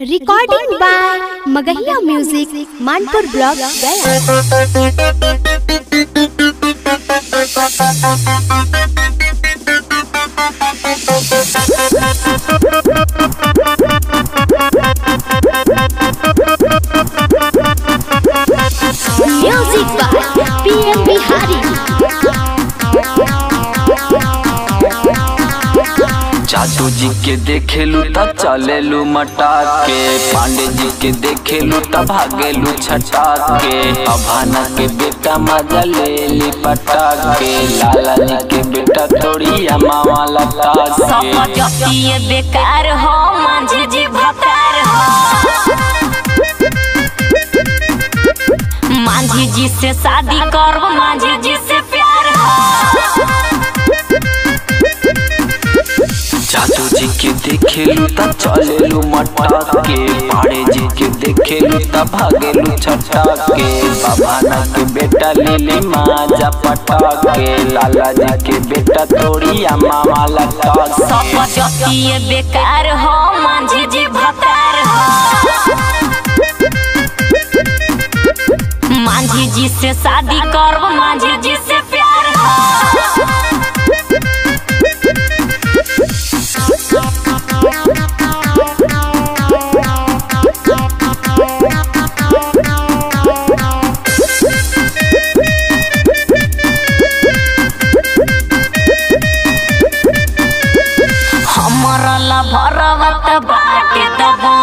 Recording by Magahiya music Manpur block Gaya. Music by PM Bihari. जादू जी के देखेलू त चलेलू मटाक के, पांडे जी के देखेलू त भागेलू छटाक के, अभाना के बेटा मजा ले ली पटाक के, लाला जी के बेटा तोड़ी मामा लटा के। ये बेकार हो मांझी जी भकार हो, मांझी जी से शादी करब, मांझी जी से प्यार हो। जादू जी के देखेलू त चलेलू मटाक के, पाड़े जी के देखेलू त भागेलू छटाक के, बाबाना के बेटा लेली माजा पटाक के, लाला जी के बेटा तोड़ी मामा लटा के। ये बेकार हो मांझी जी भकार हो, मांझी जी से शादी करब, मांझी जी से प्यार हो। भरवत बाटे दबो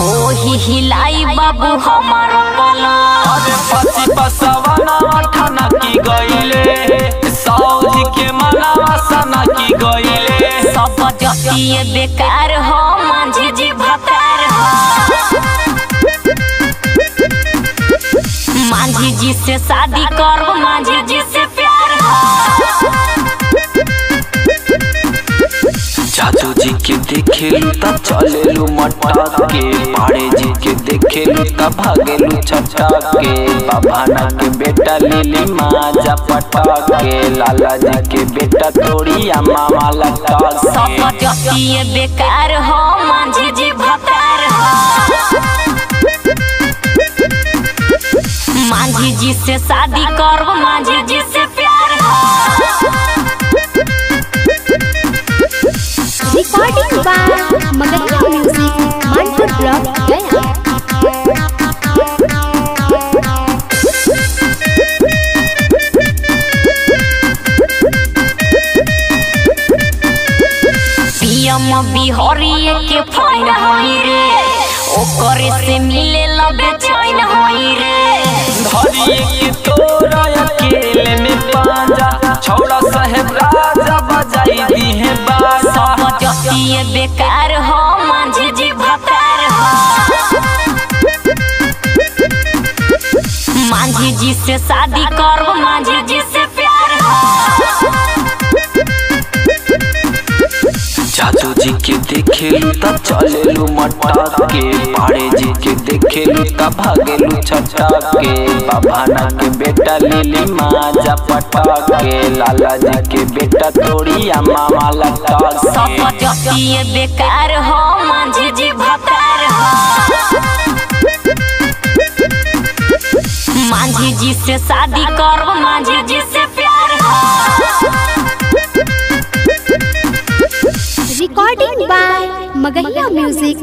ओही हिलाई बाबू हमारो बोला। अरे पति पसवाना ठाना की गईले, सौजी के मनावा सना की गईले। सब जतिये बेकार हो मांझी जी भकार हो, मांझी जी से शादी करब, मांझी जी से प्यार हो। जादू जी के देखेलू त चलेलू मटाक के, पाड़े जी के देखेलू त भागेलू छटाक के, बाबाना के बेटा लेली माजा पटाक के, लाला जी के बेटा तोड़ी मामा लटा के। ये बेकार हो मांझी जी भकार हो, मांझी जी से शादी करब, मांझी जी से प्यार हो। Recording by Magahiya music Manpur block Gaya. PM Bihari के फाइन होई रे, ओकरे से मिले लबे चैन होई रे। धरिए के तोरा अकेले में पांजा, छौड़ा साहेब राजा बजाई दी है बाजा। ये बेकार हो मांझी जी भकार हो, मांझी जी से शादी करब, मांझी जी से प्यार हो। जादू जी के देखेलू त चलेलू मटाक के, पाड़े जी के देखेलू त भागेलू छटाक के, बाबाना के बेटा लेली माजा पटाक के, लाला जी के बेटा तोड़ी मामा लटा के। ये बेकार हो मांझी जी भकार हो, मांझी जी से शादी करब, मांझी जी से प्यार हो। Recording by Magahiya music.